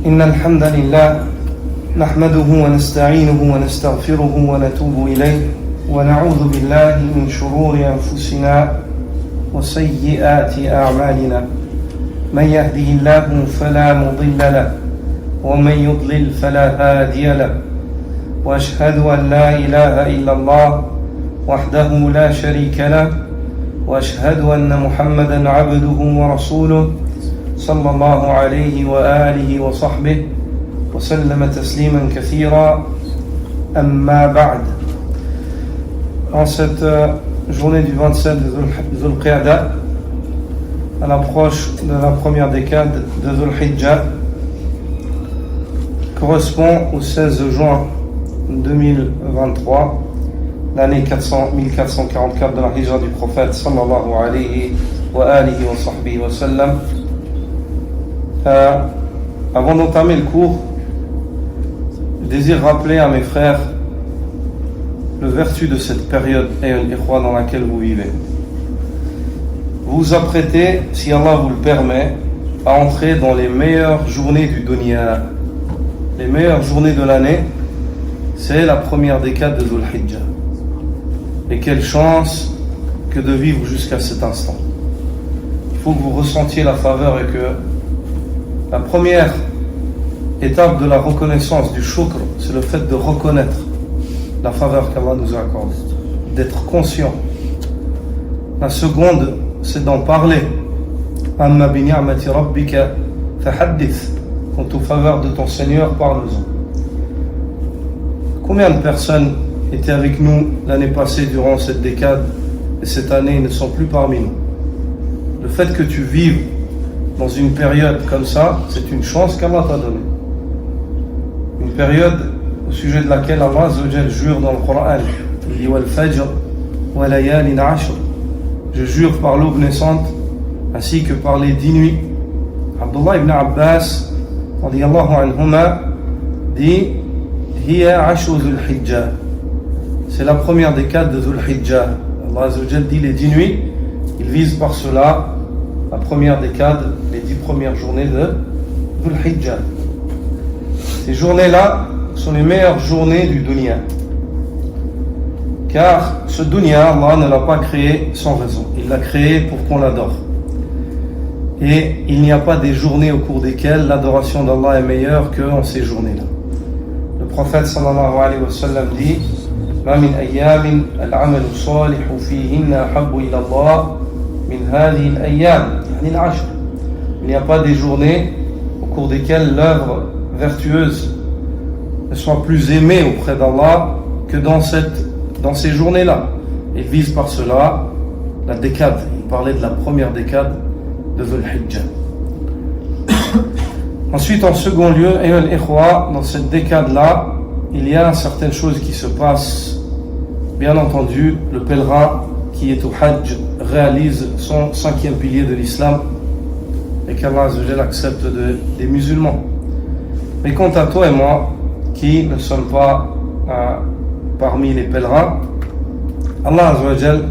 إن الحمد لله نحمده ونستعينه ونستغفره ونتوب إليه ونعوذ بالله من شرور أنفسنا وسيئات أعمالنا من يهده الله فلا مضل له ومن يضلل فلا هادي له وأشهد أن لا إله إلا الله وحده لا شريك له وأشهد أن محمدا عبده ورسوله صلى الله عليه وآله وصحبه وسلم تسليما كثيرا أما بعد. En cette journée du 27 de Dhul Qiyada, à l'approche de la première décade de Dhul Hijjah, correspond au 16 juin 2023, l'année 1444 de la Hijra du prophète sallallahu alayhi wa alihi wa sahbihi wa sallam. Avant d'entamer le cours, je désire rappeler à mes frères le vertu de cette période dans laquelle vous vivez. Vous vous apprêtez, si Allah vous le permet, à entrer dans les meilleures journées du dunya. Les meilleures journées de l'année, c'est la première décade de Dhul Hijjah. Et quelle chance que de vivre jusqu'à cet instant. Il faut que vous ressentiez la faveur et que la première étape de la reconnaissance du shukr, c'est le fait de reconnaître la faveur qu'Allah nous a accordée, d'être conscient. La seconde, c'est d'en parler. Amma bi ni'mati rabbika fahaddith. Quant aux faveurs de ton Seigneur, parle-en. Combien de personnes étaient avec nous l'année passée durant cette décade et cette année ne sont plus parmi nous? Le fait que tu vives dans une période comme ça, c'est une chance qu'Allah t'a donnée. Une période au sujet de laquelle Allah Azza wa Jal jure dans le Coran. Il dit wal fajr wa layalin ashr. Je jure par l'aube naissante ainsi que par les 10 nuits. Abdullah ibn Abbas radiyallahu anhuma dit hiya ashru dhul hijjah. C'est la première décade de Dhul Hijjah. Allah Azza wa Jal dit les 10 nuits. Il vise par cela la première décade, les 10 premières journées de Dhul Hijjah. Ces journées-là sont les meilleures journées du dunya. Car ce dunya, Allah ne l'a pas créé sans raison. Il l'a créé pour qu'on l'adore. Et il n'y a pas des journées au cours desquelles l'adoration d'Allah est meilleure qu'en ces journées-là. Le prophète sallallahu alayhi wa sallam dit Ma min ayyamin al-amalu salihu fihinna ahabbu ila Allah min hadhihi al-ayyam, yani al-ashr. Il n'y a pas des journées au cours desquelles l'œuvre vertueuse ne soit plus aimée auprès d'Allah que dans ces journées-là. Il vise par cela la décade. Il parlait de la première décade de Dhul Hijjah. Ensuite, en second lieu, dans cette décade-là, il y a certaines choses qui se passent. Bien entendu, le pèlerin qui est au Hajj réalise son 5e pilier de l'islam et qu'Allah Azza wa Jal accepte des musulmans. Mais quant à toi et moi, qui ne sommes pas parmi les pèlerins, Allah Azza wa Jal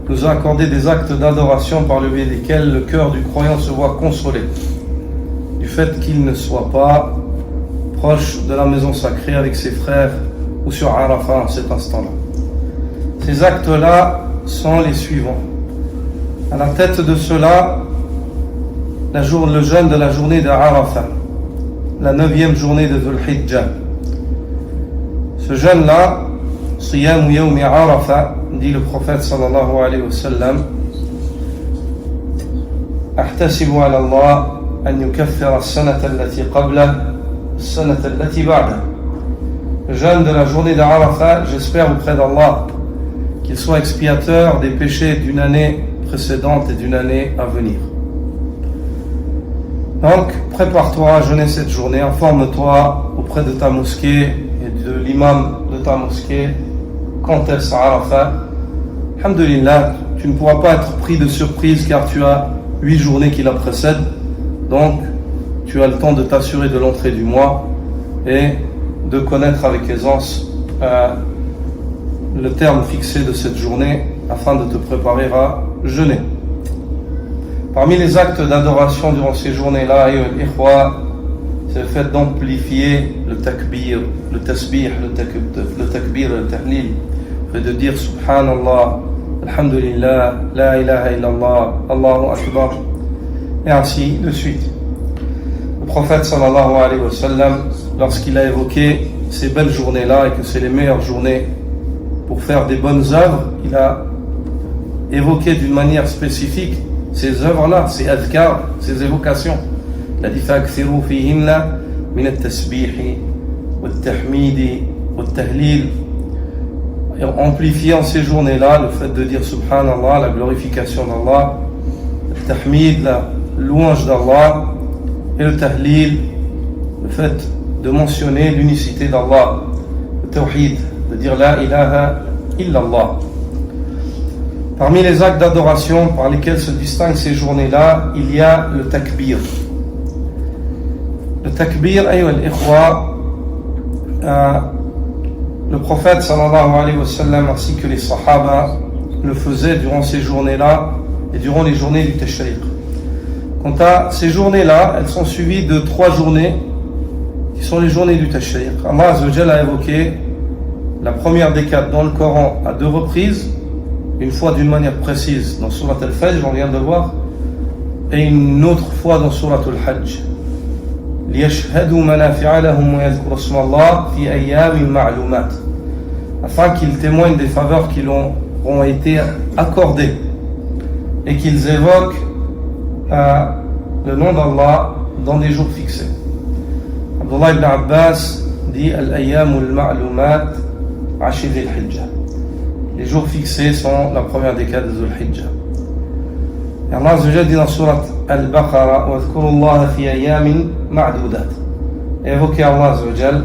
nous a accordé des actes d'adoration par le biais desquels le cœur du croyant se voit consolé du fait qu'il ne soit pas proche de la maison sacrée avec ses frères ou sur Arafat en cet instant-là. Ces actes-là sont les suivants. À la tête de cela, le jeûne de la journée de Arafat, la 9e journée de Dhul Hijjah. Ce jeûne-là, Siyam Yawmi Arafat, dit le prophète sallallahu alayhi wa sallam, Ahtasibu ala Allah an yukaffira as-sanata allati qabla as-sanata allati ba'da. Le jeûne de la journée d'Arafat, j'espère auprès d'Allah qu'il soit expiateur des péchés d'une année précédente et d'une année à venir. Donc, prépare-toi à jeûner cette journée, informe-toi auprès de ta mosquée et de l'imam de ta mosquée quand est-ce Arafat. Alhamdulillah, tu ne pourras pas être pris de surprise car tu as 8 journées qui la précèdent. Donc, tu as le temps de t'assurer de l'entrée du mois et de connaître avec aisance le terme fixé de cette journée afin de te préparer à jeûner. Parmi les actes d'adoration durant ces journées-là, c'est le fait d'amplifier le takbir, le tasbih, le takbir, le tahlil, le fait de dire Subhanallah, Alhamdulillah, La ilaha illallah, Allahu Akbar, et ainsi de suite. Le prophète sallallahu alayhi wa sallam, lorsqu'il a évoqué ces belles journées-là et que c'est les meilleures journées pour faire des bonnes œuvres, il a évoqué d'une manière spécifique ces œuvres-là, ces adhkar, ces évocations. Il a dit فَأَكْثِرُوا فِيهِنَّ مِنَ التَّسْبِيحِ وَالتَّحْمِيدِ وَالتَّهْلِيلِ. Et amplifiant ces journées-là, le fait de dire Subhanallah, la glorification d'Allah, le tahmid, la louange d'Allah, et le tahlil, le fait de mentionner l'unicité d'Allah, le tawhid, de dire La ilaha illallah. Parmi les actes d'adoration par lesquels se distinguent ces journées-là, il y a le takbir. Le takbir, ayyuha al-ikhwa, le prophète sallallahu alayhi wa sallam ainsi que les sahaba le faisaient durant ces journées-là et durant les journées du tashriq. Quant à ces journées-là, elles sont suivies de 3 journées qui sont les journées du tashriq. Allah Azza wa Jalla a évoqué la première des 4 dans le Coran à 2 reprises, une fois d'une manière précise dans Surat Al-Fajr, on vient de voir, et une autre fois dans Surat Al-Hajj. لِيَشْهَدُوا مَنَافِعَ لَهُمْ وَيَذْكُرُوا اسْمَ اللَّهِ فِي أَيَّامٍ مَعْلُومَاتٍ, afin qu'ils témoignent des faveurs qui leur ont été accordées et qu'ils évoquent le nom d'Allah dans des jours fixés. Abdullah ibn Abbas dit Al-Ayyam al-Ma'lumat Ashir al-Hijjah. Les jours fixés sont la première décade de Dhul-Hijjah. Et Allah Azza wa Jalla dit dans Surat Al-Baqarah وَاذْكُرُوا اللَّهَ فِي أَيَّامٍ مَعْدُودَاتٍ. Évoquez Allah Azza wa Jalla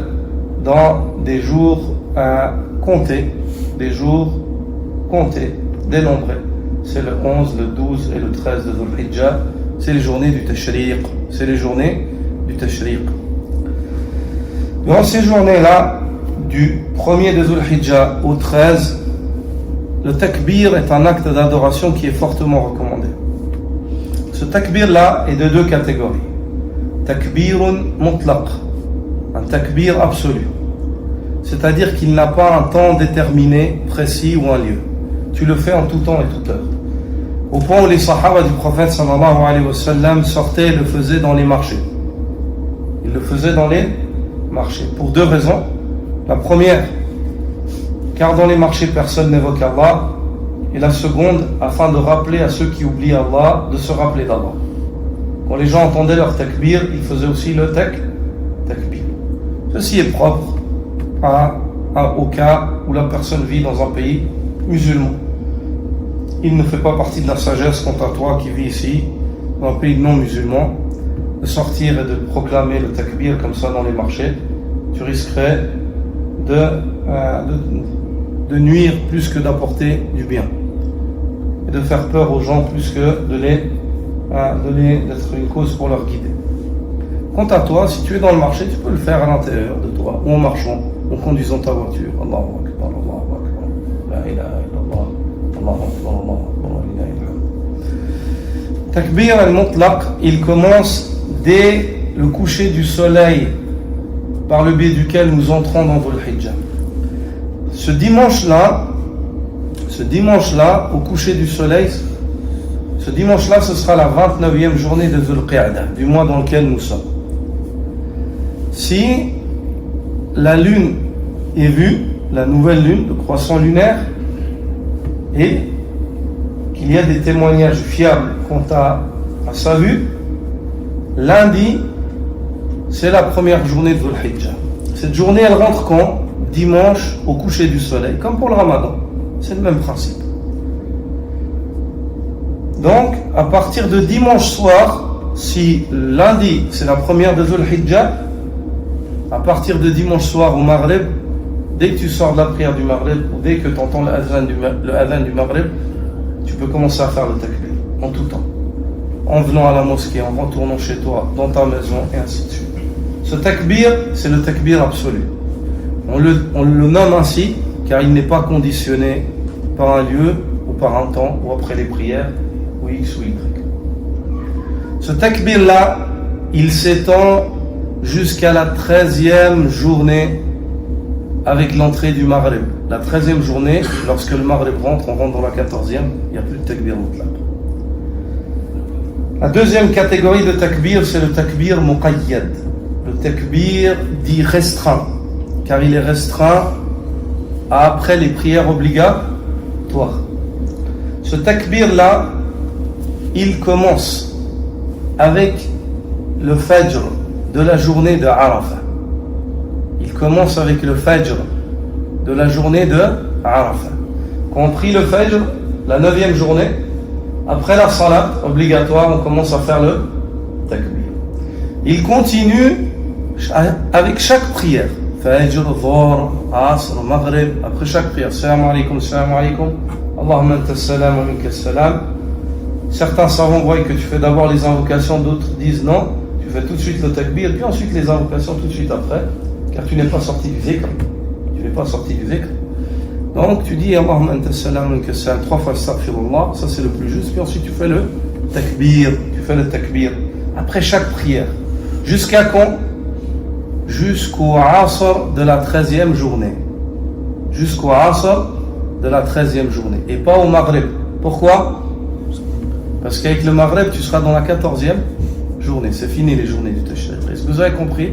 dans des jours comptés, des jours comptés, dénombrés. C'est le 11, le 12 et le 13 de Dhul-Hijjah. C'est les journées du Tashriq. C'est les journées du Tashriq. Durant ces journées-là, du 1er de Dhul-Hijjah au 13, le takbir est un acte d'adoration qui est fortement recommandé. Ce takbir-là est de 2 catégories. Takbirun mutlaq, un takbir absolu. C'est-à-dire qu'il n'a pas un temps déterminé, précis ou un lieu. Tu le fais en tout temps et toute heure. Au point où les sahaba du prophète sallallahu alayhi wa sallam sortaient et le faisaient dans les marchés. Ils le faisaient dans les marchés. Pour 2 raisons. La première, car dans les marchés personne n'évoque Allah. Et la seconde, afin de rappeler à ceux qui oublient Allah, de se rappeler d'Allah. Quand les gens entendaient leur takbir, ils faisaient aussi le takbir. Ceci est propre au cas où la personne vit dans un pays musulman. Il ne fait pas partie de la sagesse quant à toi qui vis ici, dans un pays non musulman, de sortir et de proclamer le takbir comme ça dans les marchés. Tu risquerais de nuire plus que d'apporter du bien, et de faire peur aux gens plus que d'être une cause pour leur guider. Quant à toi, si tu es dans le marché, tu peux le faire à l'intérieur de toi, ou en marchant, en conduisant ta voiture. Allahu Akbar, Allahu Akbar, La ilaha illallah, Allahu Akbar, Allahu Akbar, La ilaha illallah. Takbir al-Mutlaq, il commence dès le coucher du soleil, par le biais duquel nous entrons dans Dhul-Hijjah. Ce dimanche-là, au coucher du soleil, ce dimanche-là, ce sera la 29e journée de Dhul-Qa'dah, du mois dans lequel nous sommes. Si la lune est vue, la nouvelle lune, le croissant lunaire, et qu'il y a des témoignages fiables quant à sa vue, lundi, c'est la première journée de Dhul-Hijjah. Cette journée, elle rentre quand? Dimanche au coucher du soleil, comme pour le Ramadan. C'est le même principe. Donc, à partir de dimanche soir, si lundi c'est la première de Dhul-Hijjah, à partir de dimanche soir au Maghrib, dès que tu sors de la prière du Maghrib, ou dès que tu entends le adhan du Maghrib, tu peux commencer à faire le takbir, en tout temps. En venant à la mosquée, en retournant chez toi, dans ta maison, et ainsi de suite. Ce takbir, c'est le takbir absolu. On le nomme ainsi, car il n'est pas conditionné par un lieu, ou par un temps, ou après les prières, ou X ou Y. Ce takbir-là, il s'étend jusqu'à la 13e journée avec l'entrée du Maghrib. La 13e journée, lorsque le Maghrib rentre, on rentre dans la 14e, il n'y a plus de takbir mutlaq. La deuxième catégorie de takbir, c'est le takbir muqayyad. Le takbir dit restreint, car il est restreint après les prières obligatoires. Ce takbir-là, il commence avec le fajr de la journée de Arafah. Il commence avec le fajr de la journée de Arafah. Quand on prie le fajr, la 9e journée, après la salat obligatoire, on commence à faire le takbir. Il continue avec chaque prière. Fajr, Dhuhr, Asr, Maghrib, après chaque prière. Salam alaikum, Allahumma anta salam wa minka salam. Certains savants voient que tu fais d'abord les invocations, d'autres disent non, tu fais tout de suite le takbir, puis ensuite les invocations tout de suite après, car tu n'es pas sorti du zikr. Tu n'es pas sorti du zikr. Donc tu dis Allahumma anta salam wa minka salam 3 fois astaghfirullah, ça c'est le plus juste, puis ensuite tu fais le takbir. Tu fais le takbir après chaque prière. Jusqu'à quand? Jusqu'au Asr de la 13e journée. Jusqu'au Asr de la 13e journée. Et pas au Maghrib. Pourquoi? Parce qu'avec le Maghrib, tu seras dans la 14e journée. C'est fini les journées du Tashriq. Est-ce que vous avez compris?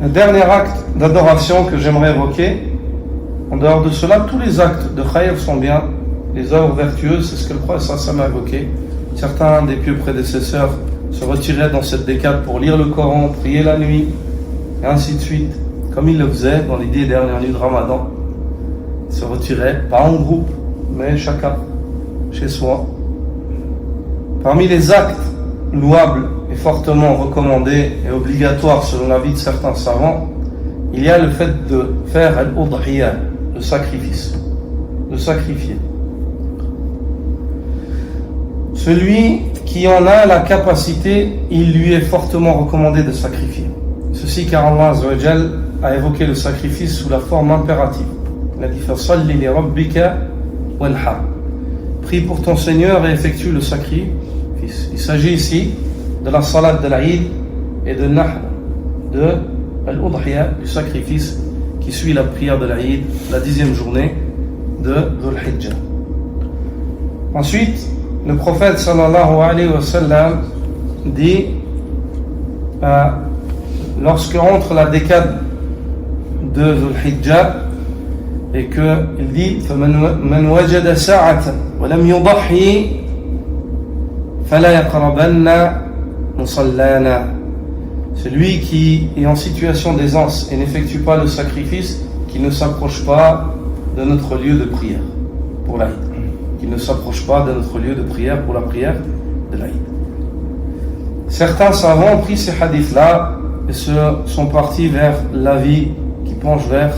Un dernier acte d'adoration que j'aimerais évoquer. En dehors de cela, tous les actes de khayr sont bien. Les œuvres vertueuses, c'est ce que le prophète ça m'a évoqué. Certains des pieux prédécesseurs se retiraient dans cette décade pour lire le Coran, prier la nuit, et ainsi de suite, comme ils le faisaient dans les 10 dernières nuits de Ramadan. Ils se retiraient, pas en groupe, mais chacun, chez soi. Parmi les actes louables et fortement recommandés et obligatoires selon l'avis de certains savants, il y a le fait de faire al-udhiyah, le sacrifice, de sacrifier. Celui qui en a la capacité, il lui est fortement recommandé de sacrifier. Ceci car Allah Azza wa Jal a évoqué le sacrifice sous la forme impérative. Il a dit Fasalli li rabbika wanhar. Prie pour ton Seigneur et effectue le sacrifice. Il s'agit ici de la salat de l'Aïd et de Nahr, de al-udhiyah, du sacrifice qui suit la prière de l'Aïd, la 10e journée de Dhul Hijjah. Ensuite, le prophète sallallahu alayhi wa sallam dit lorsque rentre la décade de Dhul Hijjah et qu'il dit فَمَنْ وَجَدَ سَاعَةً وَلَمْ يُضَحِّي فَلَا يَقْرَبَنَّ مُصَلَّانَا. Celui qui est en situation d'aisance et n'effectue pas le sacrifice, qui ne s'approche pas de notre lieu de prière pour l'Aïd. Qui ne s'approche pas de notre lieu de prière pour la prière de l'Aïd. Certains savants ont pris ces hadiths-là et sont partis vers l'avis qui penche vers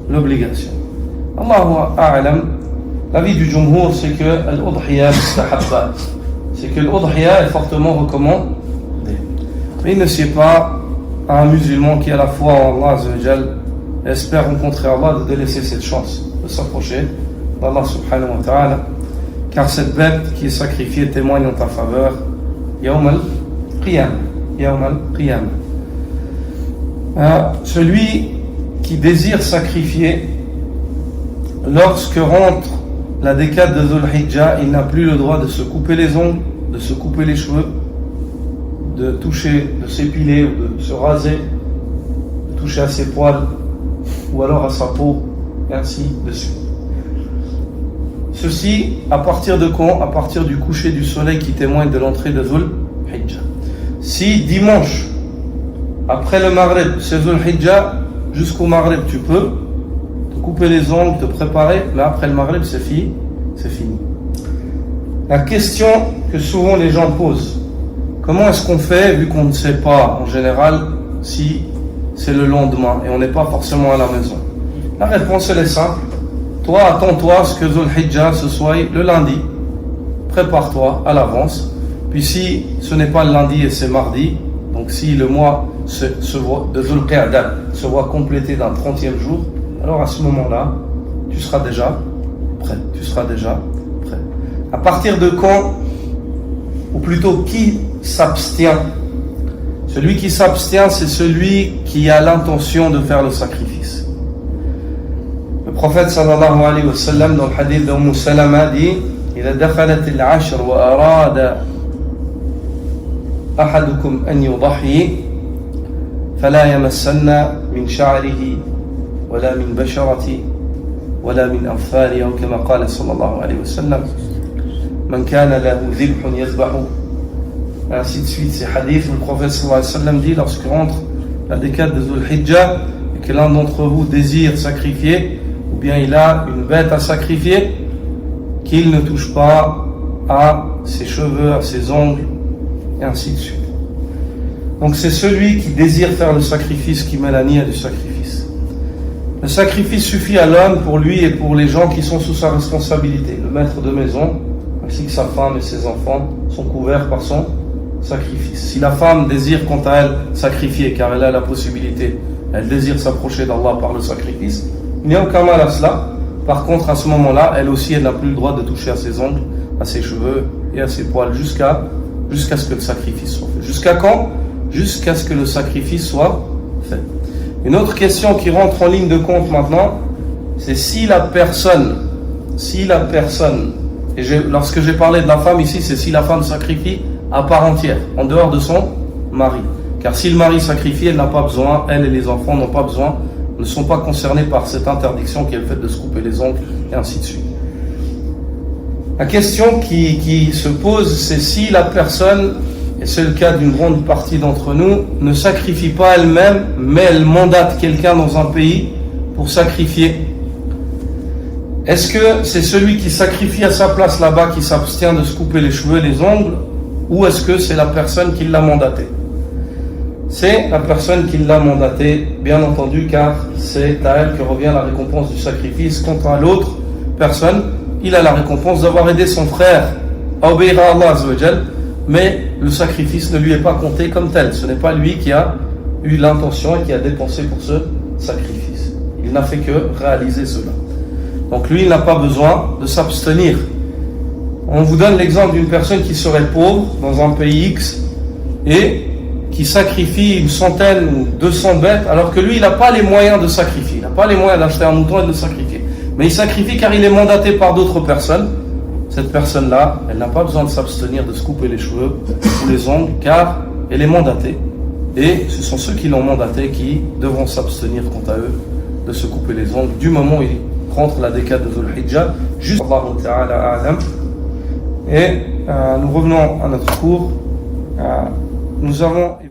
l'obligation. Allahu a'lam, l'avis du Jumhur, c'est que l'udhiyah mustahabba, c'est que l'udhiyah est fortement recommandé. Mais il ne sied pas à un musulman qui a la foi en Allah Azza wa Jal et espère rencontrer Allah de délaisser cette chance de s'approcher d'Allah subhanahu wa ta'ala, car cette bête qui est sacrifiée témoigne en ta faveur Yawm al-Qiyam. Celui qui désire sacrifier, lorsque rentre la décade de Dhul Hijjah, il n'a plus le droit de se couper les ongles, de se couper les cheveux, de toucher, de s'épiler ou de se raser, de toucher à ses poils ou alors à sa peau, et ainsi de suite. Ceci, à partir de quand? À partir du coucher du soleil qui témoigne de l'entrée de Dhul Hijjah. Si dimanche, après le Maghrib, c'est Dhul Hijjah, jusqu'au Maghrib tu peux te couper les ongles, te préparer, mais après le Maghrib c'est fini. La question que souvent les gens posent, comment est-ce qu'on fait, vu qu'on ne sait pas en général si c'est le lendemain et on n'est pas forcément à la maison? La réponse elle est simple. Toi, attends-toi à ce que Dhul Hijjah ce soit le lundi. Prépare-toi à l'avance. Puis si ce n'est pas le lundi et c'est mardi, donc si le mois de Dhul Qa'dah se voit complété d'un 30e jour, alors à ce moment-là, tu seras déjà prêt. À partir de quand, ou plutôt qui s'abstient? Celui qui s'abstient, c'est celui qui a l'intention de faire le sacrifice. Le prophète sallallahu alayhi wa sallam, dans le hadith d'Umm Salama, dit إذا دخلت العشر وأراد أحدكم أن يضحي فلا يمسن من شعره ولا من بشرته ولا من أظفاره أو كما قال صلى الله عليه وسلم من كان له ذبح يذبح. Ainsi de suite, ces hadiths, le prophète sallallahu alayhi wa sallam dit, lorsque rentre la décade de Dhul Hijjah et que l'un d'entre vous désire sacrifier, ou bien il a une bête à sacrifier, qu'il ne touche pas à ses cheveux, à ses ongles, et ainsi de suite. Donc c'est celui qui désire faire le sacrifice qui met la niyyah du sacrifice. Le sacrifice suffit à l'homme pour lui et pour les gens qui sont sous sa responsabilité. Le maître de maison, ainsi que sa femme et ses enfants, sont couverts par son sacrifice. Si la femme désire quant à elle sacrifier, car elle a la possibilité, elle désire s'approcher d'Allah par le sacrifice, il n'y a aucun mal à cela. Par contre, à ce moment-là, elle aussi, elle n'a plus le droit de toucher à ses ongles, à ses cheveux et à ses poils jusqu'à ce que le sacrifice soit fait. Jusqu'à quand? Jusqu'à ce que le sacrifice soit fait. Une autre question qui rentre en ligne de compte maintenant, c'est si la personne, et lorsque j'ai parlé de la femme ici, c'est si la femme sacrifie à part entière, en dehors de son mari. Car si le mari sacrifie, elle n'a pas besoin, elle et les enfants n'ont pas besoin, ne sont pas concernés par cette interdiction qui est le fait de se couper les ongles, et ainsi de suite. La question qui se pose, c'est si la personne, et c'est le cas d'une grande partie d'entre nous, ne sacrifie pas elle-même, mais elle mandate quelqu'un dans un pays pour sacrifier. Est-ce que c'est celui qui sacrifie à sa place là-bas qui s'abstient de se couper les cheveux et les ongles, ou est-ce que c'est la personne qui l'a mandaté? C'est la personne qui l'a mandaté, bien entendu, car c'est à elle que revient la récompense du sacrifice. Quant à l'autre personne, il a la récompense d'avoir aidé son frère à obéir à Allah Azza wa Jal, mais le sacrifice ne lui est pas compté comme tel. Ce n'est pas lui qui a eu l'intention et qui a dépensé pour ce sacrifice. Il n'a fait que réaliser cela. Donc lui, il n'a pas besoin de s'abstenir. On vous donne l'exemple d'une personne qui serait pauvre dans un pays X et qui sacrifie une centaine ou 200 bêtes, alors que lui, il n'a pas les moyens de sacrifier. Il n'a pas les moyens d'acheter un mouton et de le sacrifier. Mais il sacrifie car il est mandaté par d'autres personnes. Cette personne-là, elle n'a pas besoin de s'abstenir de se couper les cheveux ou les ongles, car elle est mandatée. Et ce sont ceux qui l'ont mandatée qui devront s'abstenir, quant à eux, de se couper les ongles du moment où il rentre la décade de Dhul Hijjah, juste Allahu Ta'ala A'lam. Et nous revenons à notre cours. Nous avons